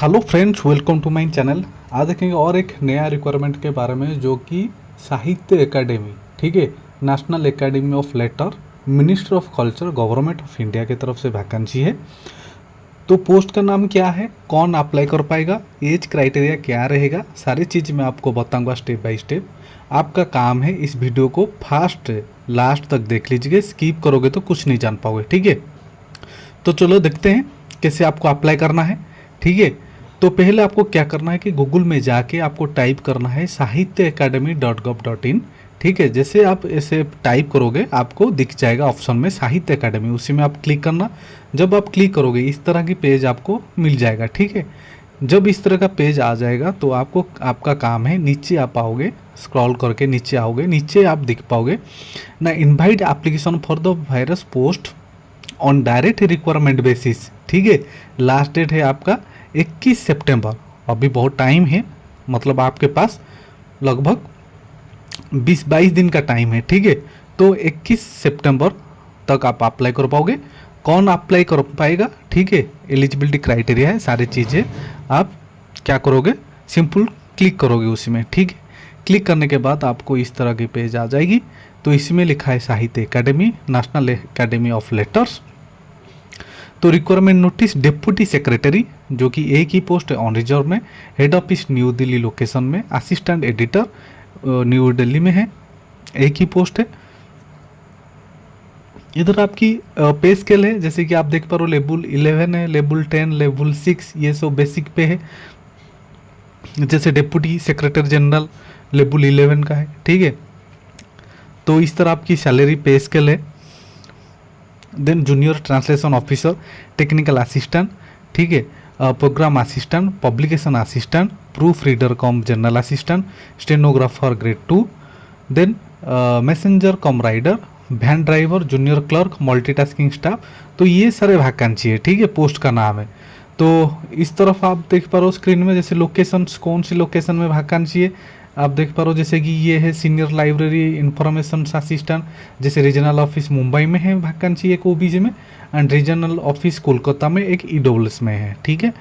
Hello friends, welcome to my channel. आज देखेंगे और एक नया रिक्वायरमेंट के बारे में जो कि साहित्य एकेडमी, ठीक है, national academy of letter, ministry of culture, government of India की तरफ से वैकेंसी है। तो पोस्ट का नाम क्या है, कौन अप्लाई कर पाएगा, एज क्राइटेरिया क्या रहेगा, सारी चीज़ मैं आपको बताऊंगा स्टेप बाय स्टेप। आपका काम है इस वीडियो को फास्ट लास्ट तक देख लीजिए, स्किप करोगे तो कुछ नहीं जान पाओगे, ठीक है। तो चलो देखते हैं कैसे आपको अप्लाई करना है, ठीक है। तो पहले आपको क्या करना है कि गूगल में जाके आपको टाइप करना है sahityaacademy.gov.in, ठीक है। जैसे आप ऐसे टाइप करोगे आपको दिख जाएगा ऑप्शन में साहित्य अकेडमी, उसी में आप क्लिक करना। जब आप क्लिक करोगे इस तरह की पेज आपको मिल जाएगा, ठीक है। जब इस तरह का पेज आ जाएगा तो आपको आपका काम है नीचे आ पाओगे, स्क्रॉल करके नीचे आओगे, नीचे आप दिख पाओगे ना invite application for the virus post on direct requirement basis, ठीक है। लास्ट डेट है आपका 21 सितंबर, अभी बहुत टाइम है, मतलब आपके पास लगभग 20-22 दिन का टाइम है, ठीक है। तो 21 सितंबर तक आप अप्लाई कर पाओगे। कौन अप्लाई कर पाएगा, ठीक है, एलिजिबिलिटी क्राइटेरिया है, सारी चीज़ें आप क्या करोगे, सिंपल क्लिक करोगे उसी में, ठीक है। क्लिक करने के बाद आपको इस तरह की पेज आ जाएगी। तो इसमें लिखा है साहित्य academy, national academy of letters. तो रिक्वायरमेंट नोटिस डेप्यूटी सेक्रेटरी, जो कि एक ही पोस्ट है ऑन रिजर्व में, head office new Delhi location में, असिस्टेंट एडिटर न्यू दिल्ली में है, एक ही पोस्ट है। इधर आपकी पे स्केल है, जैसे कि आप देख पा रहे हो, लेवल 11 है, लेवल 10, लेवल 6, ये सब बेसिक पे है। जैसे डेप्यूटी सेक्रेटरी जनरल लेवल 11 का है, ठीक है। तो इस तरह आपकी सैलरी पे स्केल है। Then junior translation officer, technical assistant, ठीक है, programme assistant, publication assistant, proof reader cum general assistant, stenographer grade 2, then messenger cum rider, van driver, junior clerk, multitasking staff. तो ये सारे वैकेंसी है, ठीक है, post का नाम है। तो इस तरफ आप देख पा रहे हो स्क्रीन में, जैसे लोकेशन, कौन सी लोकेशन में वैकेंसी है आप देख पा रहे हो। जैसे कि ये है सीनियर लाइब्रेरी इंफॉर्मेशन असिस्टेंट, जैसे रीजनल ऑफिस मुंबई में है वैकेंसी एक ओबीसी में, एंड रीजनल ऑफिस कोलकाता में एक ईडब्ल्यूएस में है, ठीक है।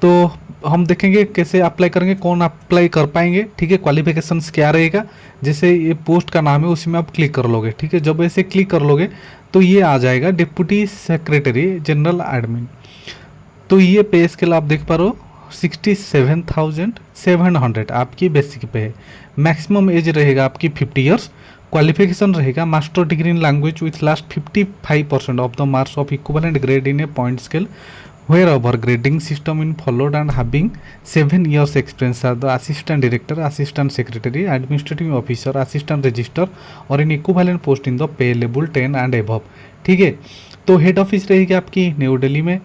तो हम देखेंगे कैसे अप्लाई करेंगे, कौन अप्लाई कर पाएंगे, ठीक है, क्वालिफिकेशंस क्या रहेगा। जैसे ये पोस्ट का नाम है उसी में आप क्लिक कर लोगे, ठीक है। जब ऐसे क्लिक कर लोगे तो ये आ जाएगा डिप्टी सेक्रेटरी जनरल एडमिन। तो ये पे स्केल आप देख पा रहे हो 67,700 आपकी बेसिक पे है। मैक्सिमम एज रहेगा आपकी 50 ईयर्स। क्वालिफिकेशन रहेगा master degree in language with last 55% of the marks of equivalent grade in A point scale wherever grading system in followed and having 7 years experience as the assistant director, assistant secretary, administrative officer, assistant register और in equivalent post in the pay level 10 and above, ठीक है। तो head office रहेगी आपकी new Delhi में।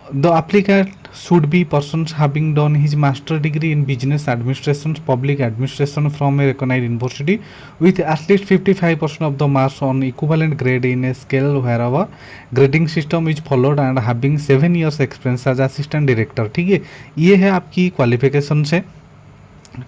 The applicant should be persons having done his master degree in business administration, public administration from a recognized university with at least 55% of the marks on equivalent grade in a scale wherever grading system is followed and having 7 years experience as assistant director, ठीक है। ये है आपकी qualification से,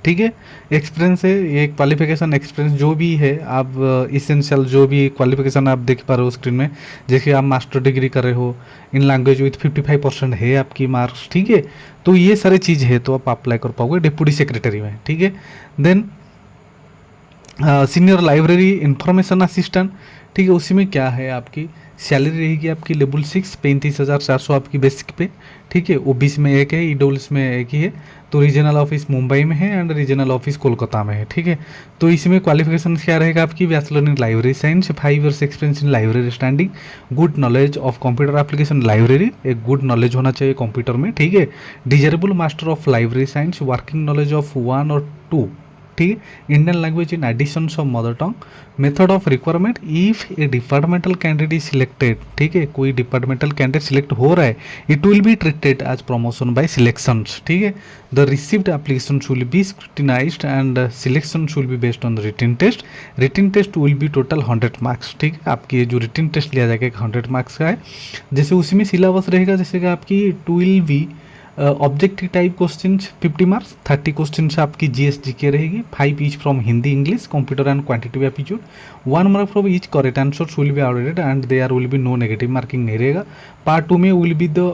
ठीक है। Experience है ये, क्वालिफिकेशन एक्सपीरियंस जो भी है आप इसेंशियल जो भी क्वालिफिकेशन आप देख पा रहे हो स्क्रीन में, जैसे आप मास्टर डिग्री कर रहे हो इन लैंग्वेज विथ 55% है आपकी मार्क्स, ठीक है। तो ये सारी चीज़ है, तो आप अप्लाई कर पाओगे डिप्टी सेक्रेटरी में, ठीक है। Then senior library information assistant, ठीक है, उसी में क्या है आपकी सैलरी रहेगी आपकी लेवल 6 35,400 आपकी बेसिक पे, ठीक है। ओबीसी में एक है, ईडब्ल्यूएस में एक ही है। तो रीजनल ऑफिस मुंबई में है एंड रीजनल ऑफिस कोलकाता में है, ठीक है। तो इसमें क्वालिफिकेशन क्या रहेगा आपकी, bachelor in library science, 5 years experience in library standing, good knowledge of computer application library, एक गुड नॉलेज होना चाहिए कंप्यूटर में, ठीक है। Desirable master of library science, working knowledge of 1 और 2, ठीक है। Indian language in addition of mother tongue. Method of requirement, if a departmental candidate is selected, ठीक है, कोई डिपार्टमेंटल कैंडिडेट सिलेक्ट हो रहा है, it will be treated as promotion by selections, ठीक है। The received application will be scrutinised and selection will be based on the written test. Written test will be total 100 marks, ठीक है। आपकी जो written test लिया जाएगा 100 marks का है। जैसे उसी में सिलेबस रहेगा, जैसे कि आपकी 12V objective type question 50 marks, 30 question आपकी जीएस जीके रहेगी, 5 each from Hindi, English, computer and quantitative aptitude, 1 mark from each correct answer will be awarded and there will be no negative marking नहीं रहेगा। Part 2 में will be the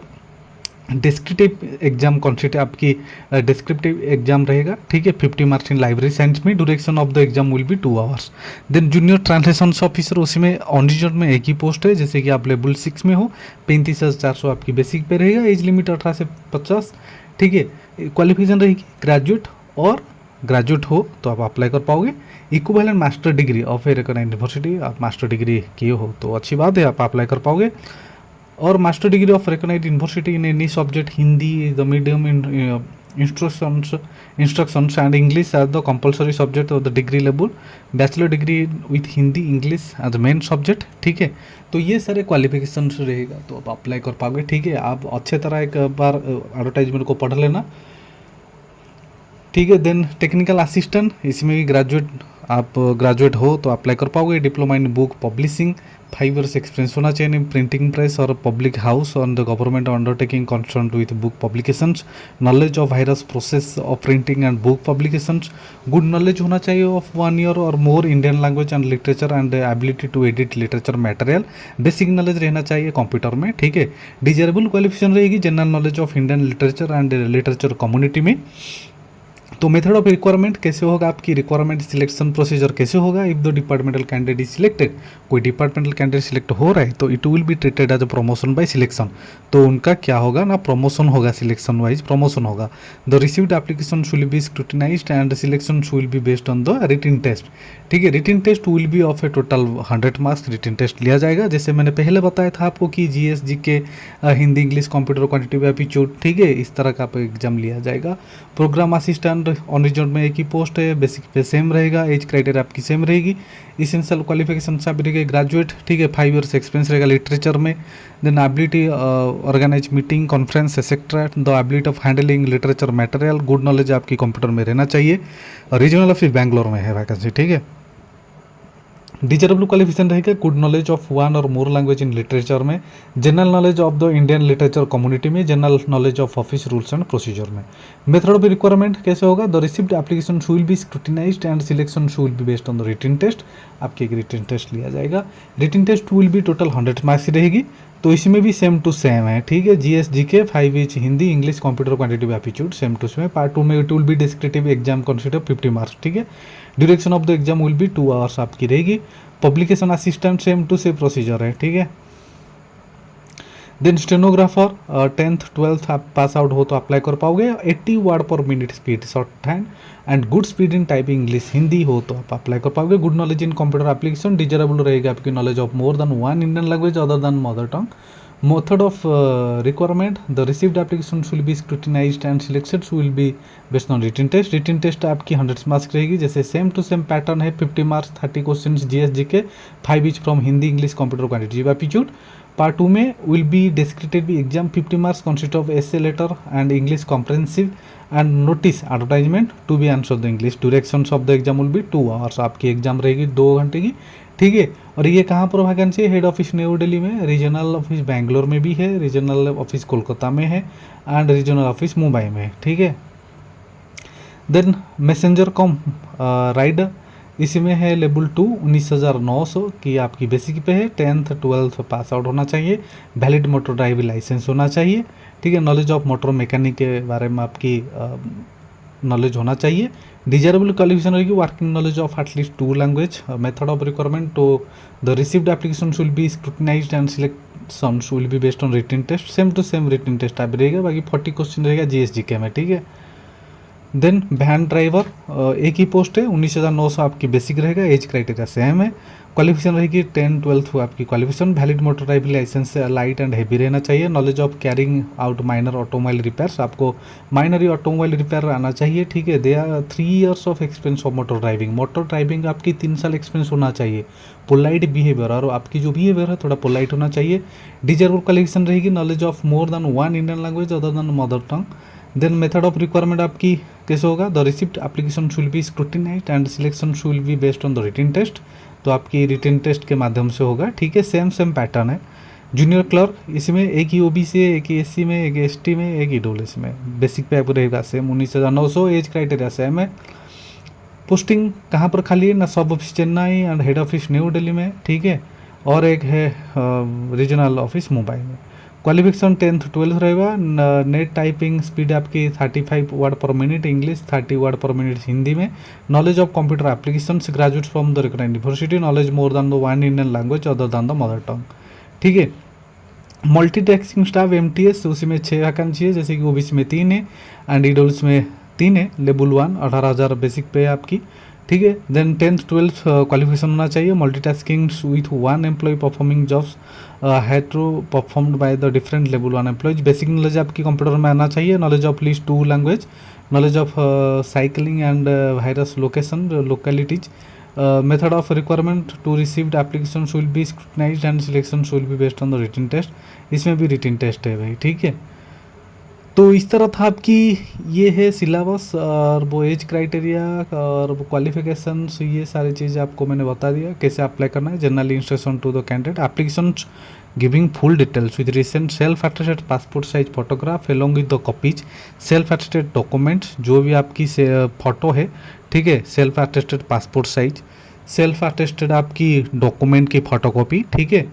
descriptive exam concept आपकी descriptive exam रहेगा, ठीक है। 50 marks in library science में। Duration of the exam will be 2 hours. Then junior translation officer, उसमें ऑनरिजन में एक ही पोस्ट है, जैसे कि आप लेवल 6 में हो। 35,400 आपकी बेसिक पे रहेगा। एज लिमिट 18 से 50, ठीक है। क्वालिफिकेशन रहेगी ग्रेजुएट, और ग्रेजुएट हो तो आप अप्लाई कर पाओगे। Equivalent master degree of a recognised university, आप मास्टर डिग्री किए हो तो अच्छी बात है, आप अप्लाई कर पाओगे। और master degree of recognised university in any subject, Hindi is the medium in instructions and English as the compulsory subject of the degree level. Bachelor degree with Hindi English as main subject, ठीक है। तो ये सारे qualification रहेगा, तो आप apply कर पाओगे, ठीक है। आप अच्छे तरह एक बार एडवर्टाइजमेंट को पढ़ लेना, ठीक है। देन टेक्निकल असिस्टेंट, इसमें भी ग्रेजुएट, आप ग्रेजुएट हो तो अप्लाई कर पाओगे। Diploma in book publishing, 5 years experience होना चाहिए इन प्रिंटिंग प्रेस और public house on the government undertaking concern with book publications. Knowledge of various process of printing and book publications. Good knowledge होना चाहिए of 1 year और more Indian language and literature and ability to edit literature material. Basic knowledge रहना चाहिए computer में, ठीक है। Desirable qualification रहेगी general knowledge of Indian literature and literature community में। तो मेथड ऑफ रिक्वायरमेंट कैसे होगा, आपकी रिक्वायरमेंट सिलेक्शन प्रोसीजर कैसे होगा। If the departmental candidate is selected, कोई डिपार्टमेंटल कैंडिडेट सिलेक्ट हो रहा है तो it will be treated as a promotion by selection. तो उनका क्या होगा ना, प्रमोशन होगा, सिलेक्शन वाइज प्रमोशन होगा। The received application should be scrutinised and selection should be based on the written test, ठीक है। Written test will be of a total 100 marks written test लिया जाएगा। जैसे मैंने पहले बताया था आपको कि GS GK Hindi English computer quantitative aptitude, ठीक है, इस तरह का एग्जाम लिया जाएगा। प्रोग्राम असिस्टेंट ऑन रिजल्ट में एक ही पोस्ट है, बेसिक पे सेम रहेगा, एज क्राइटेरिया आपकी सेम रहेगी। इसेंशियल क्वालिफिकेशन सब रहेगी ग्रेजुएट, ठीक है। 5 इयर्स एक्सपीरियंस रहेगा लिटरेचर में। Then ability organise meeting conference etcetera, the ability of handling literature material. Good knowledge आपकी कंप्यूटर में रहना चाहिए। रीजनल ऑफिस बैंगलोर में है वैकेंसी, ठीक है। डिजायरेबल क्वालिफिकेशन रहेगा गुड नॉलेज ऑफ 1 और मोर लैंग्वेज इन लिटरेचर में। General knowledge of the Indian literature community में। General knowledge of office rules and procedure में। मेथड ऑफ रिक्वायरमेंट कैसे होगा, the received application should be scrutinised and selection should be based on the written test. आपकी एक written test लिया जाएगा। Written test will be total 100 marks की रहेगी। तो इसमें भी सेम टू सेम है, ठीक है। GS GK 5 each Hindi English computer quantitative aptitude same to same. Part 2 में it will be descriptive exam consider 50 marks, ठीक है। Duration of the exam will be 2 hours आपकी रहेगी। Publication assistant same to same procedure है, ठीक है। Then stenographer 10th 12th आप pass out हो तो अप्लाई कर पाओगे। 80 word per minute speed short hand and good speed in typing English Hindi हो तो आप अप्लाई कर पाओगे। Good knowledge in computer application, desirable रहेगा आपकी knowledge of more than 1 Indian language other than mother tongue. Method of requirement, the received application should be scrutinized and selected will be based on written test। written test आपकी 100 marks रहेगी। जैसे same to same pattern है, 50 marks 30 question GS GK, 5 each from Hindi English computer quantitative aptitude. Part 2 में will be descriptive exam 50 marks consist of essay letter and English comprehensive and notice advertisement to be answer the English. Duration of the exam will be 2 hours. आपकी exam रहेगी 2 घंटे की, ठीक है। और ये कहाँ पर वैकेंसी है, हेड ऑफिस न्यू दिल्ली में, रीजनल ऑफिस बैंगलोर में भी है, रीजनल ऑफिस कोलकाता में है एंड रीजनल ऑफिस मुंबई में, ठीक है। देन मैसेंजर कॉम राइडर, इसमें है लेवल 2 19,900 की आपकी बेसिक पे है। 10th 12th पास आउट होना चाहिए। वैलिड मोटर ड्राइविंग लाइसेंस होना चाहिए, ठीक है। नॉलेज ऑफ मोटर मैकेनिक के बारे में आपकी नॉलेज होना चाहिए। डिजायरेबल क्वालिफिकेशन रहेगी working knowledge of at least 2 language. Method of requirement, तो the received application should be scrutinised and selection should be based on written test. Same to same written test आप रहेगा। बाकी 40 क्वेश्चन रहेगा GS GK में, ठीक है। Then when driver एक ही पोस्ट है, 19,900 आपकी बेसिक रहेगा। एज क्राइटेरिया सेम है। क्वालिफिकेशन रहेगी 10 12th आपकी qualification. Valid motor driving licence से लाइट एंड हैवी रहना चाहिए। Knowledge of carrying out minor automobile repairs, आपको माइनर ऑटोमोबाइल रिपेयर आना चाहिए, ठीक है। They are 3 years of experience of motor driving. Motor driving आपकी 3 साल एक्सपीरियंस होना चाहिए। पोलाइट बिहेवियर, और आपकी जो बिहेवियर है थोड़ा पोलाइट होना चाहिए। डिजायरेबल क्वालिफिकेशन रहेगी knowledge of more than 1 Indian language other than mother tongue. Then method of requirement आपकी कैसे होगा, the receipt application should be scrutinised and selection should be based on the written test. तो आपकी written test के माध्यम से होगा, ठीक है। सेम सेम पैटर्न है। जूनियर क्लर्क, इसमें एक ही ओबीसी है, एक ही एससी में, एक एसटी में, एक ही डब्ल्यूएस में। बेसिक पे आपको रहेगा सेम 19,900। एज क्राइटेरिया सेम है। पोस्टिंग कहाँ पर खाली है ना, सब office Chennai and head office new Delhi में, ठीक है। और एक है रीजनल ऑफिस मुंबई में। क्वालिफिकेशन 10th 12th रहेगा। नेट टाइपिंग स्पीड आपकी 35 word per minute English, 30 word per minute Hindi में। Knowledge of computer applications graduate from the recognised university, knowledge more than the one Indian language other than the mother tongue, ठीक है। Multitasking staff MTS, उसी में 6 vacancy है, जैसे कि OBC में 3 है एंड ईडब्ल्यूएस में 3 है। लेवल 1 18,000 बेसिक पे है आपकी, ठीक है। देन 10th 12th क्वालिफिकेशन होना चाहिए। Multitasking with one employ performing jobs had to performed by the different level 1 employees. Basic knowledge आपकी कंप्यूटर में आना चाहिए। Knowledge of least 2 language, knowledge of cycling and various location localities. Method of requirement to received applications will be scrutinized and selections will be based on the written test। इसमें भी written test है भाई, ठीक है। तो इस तरह था आपकी, ये है सिलेबस और वो एज क्राइटेरिया और वो क्वालिफिकेशंस, ये सारी चीज़ें आपको मैंने बता दिया कैसे अप्लाई करना है। General instruction to the candidate, applications giving full details with recent self attested passport size photograph along with the copies self attested documents, जो भी आपकी फोटो है, ठीक है, self attested passport size, self attested आपकी document की photocopy, ठीक है।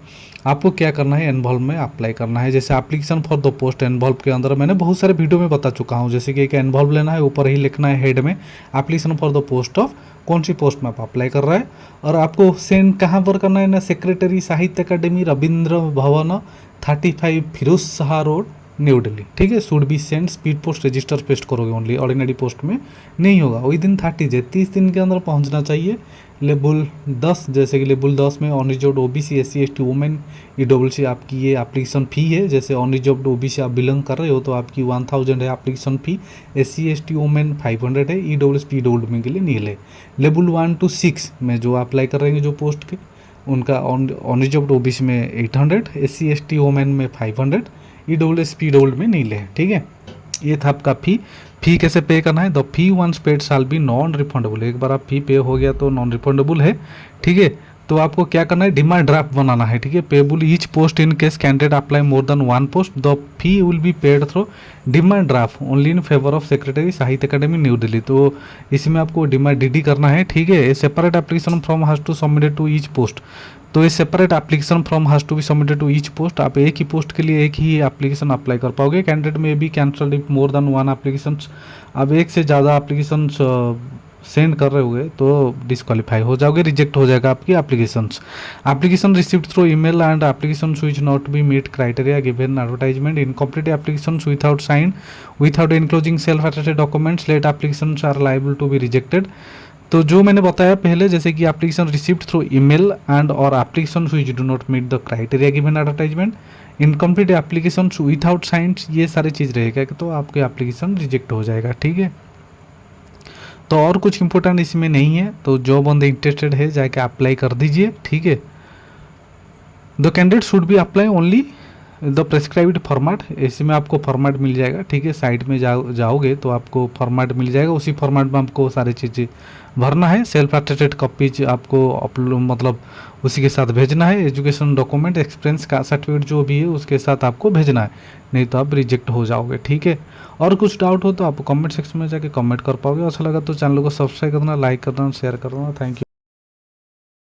आपको क्या करना है, एनवॉल्व में अप्लाई करना है। जैसे एप्लीकेशन फॉर द पोस्ट, एनवॉल्व के अंदर मैंने बहुत सारे वीडियो में बता चुका हूँ, जैसे कि एक एनवॉल्व लेना है, ऊपर ही लिखना है हेड में application for the post of, कौन सी पोस्ट में आप अप्लाई कर रहा है, और आपको सेंड कहाँ पर करना है ना, सेक्रेटरी साहित्य अकादमी रविंद्र भवन 35 फिरोज शाह रोड न्यू दिल्ली, ठीक है। Should be send speed post register paste करोगे ओनली, ऑर्डिनरी पोस्ट में नहीं होगा। विद इन 30 दिन के अंदर पहुंचना चाहिए। लेवल 10, जैसे कि लेवल 10 में unreserved OBC SC ST women EWC आपकी ये एप्लीकेशन फ़ी है। जैसे अनरिजर्व्ड ओबीसी आप बिलोंग कर रहे हो तो आपकी 1000 है application fee, SC ST women 500 है, ईडब्ल्यूएस पीडब्ल्यूडी के लिए नील है। लेवल 1 to 6 में जो अप्लाई कर रहे हैं जो पोस्ट के, उनका अनरिजर्व्ड ओबीसी में 800, एससी एसटी वुमेन में 500, ईडब्ल्यूएस पीडब्ल्यूडी में नील है, ठीक है। ये था आपका फ़ी कैसे पे करना है। The fee once paid shall be non refundable, एक बार आप फी पे हो गया तो नॉन रिफंडेबल है, ठीक है। तो आपको क्या करना है, डिमांड ड्राफ्ट बनाना है, ठीक है। Payable each post in case candidate apply more than 1 post, the fee will be paid through demand draft only in favour of secretary साहित्य अकादमी न्यू दिल्ली। तो इसमें आपको डिमांड डीडी करना है, ठीक है। A separate application form has to submitted to each post, तो ये separate application form has to be submitted to each post. आप एक ही पोस्ट के लिए एक ही एप्लीकेशन अप्लाई कर पाओगे। Candidate may be cancel if more than 1 application, अब एक से ज़्यादा एप्लीकेशन सेंड कर रहे होगे तो डिस्क्वालीफाई हो जाओगे, रिजेक्ट हो जाएगा आपकी applications. Application received through email and application which not be meet criteria given advertisement, incomplete application without sign without enclosing self attested documents late application are liable to be rejected. तो जो मैंने बताया पहले, जैसे कि application received through email and और application which do not meet the criteria given advertisement, incomplete application without science, ये सारी चीज़ रहेगा तो आपके एप्लीकेशन रिजेक्ट हो जाएगा, ठीक है। तो और कुछ इंपॉर्टेंट इसमें नहीं है, तो जो बंदे इंटरेस्टेड है जाके अप्लाई कर दीजिए, ठीक है। The candidate should be apply only the prescribed format, इसमें आपको फॉर्मेट मिल जाएगा, ठीक है। साइट में जाओगे तो आपको फॉर्मेट मिल जाएगा, उसी फॉर्मेट में आपको सारी चीज़ें भरना है। सेल्फ अटेस्टेड कॉपीज आपको अपलोड मतलब उसी के साथ भेजना है। एजुकेशन डॉक्यूमेंट एक्सपीरियंस का सर्टिफिकेट जो भी है उसके साथ आपको भेजना है, नहीं तो आप रिजेक्ट हो जाओगे, ठीक है। और कुछ डाउट हो तो आप कमेंट सेक्शन में जाके कमेंट कर पाओगे। अच्छा लगा तो चैनल को सब्सक्राइब करना, लाइक करना, शेयर करना। Thank you.